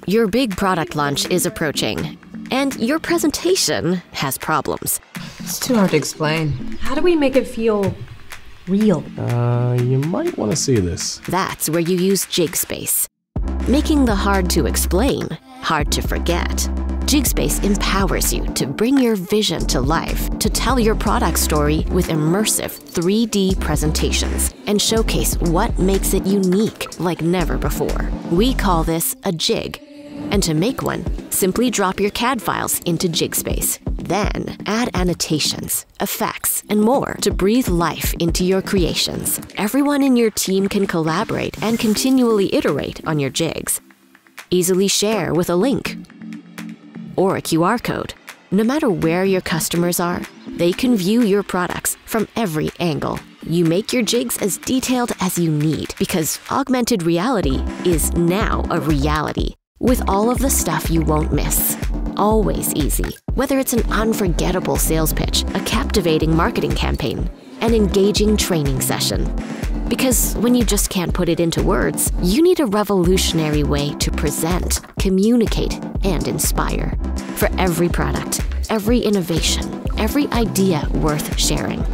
Your big product launch is approaching, and your presentation has problems. It's too hard to explain. How do we make it feel real? You might want to see this. That's where you use JigSpace. Making the hard to explain, hard to forget. JigSpace empowers you to bring your vision to life, to tell your product story with immersive 3D presentations and showcase what makes it unique like never before. We call this a jig. And to make one, simply drop your CAD files into JigSpace. Then add annotations, effects, and more to breathe life into your creations. Everyone in your team can collaborate and continually iterate on your jigs. Easily share with a link or a QR code. No matter where your customers are, they can view your products from every angle. You make your jigs as detailed as you need because augmented reality is now a reality with all of the stuff you won't miss. Always easy, whether it's an unforgettable sales pitch, a captivating marketing campaign, an engaging training session. Because when you just can't put it into words, you need a revolutionary way to present, communicate, and inspire. For every product, every innovation, every idea worth sharing,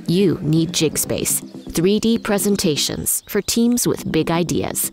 you need JigSpace, 3D presentations for teams with big ideas.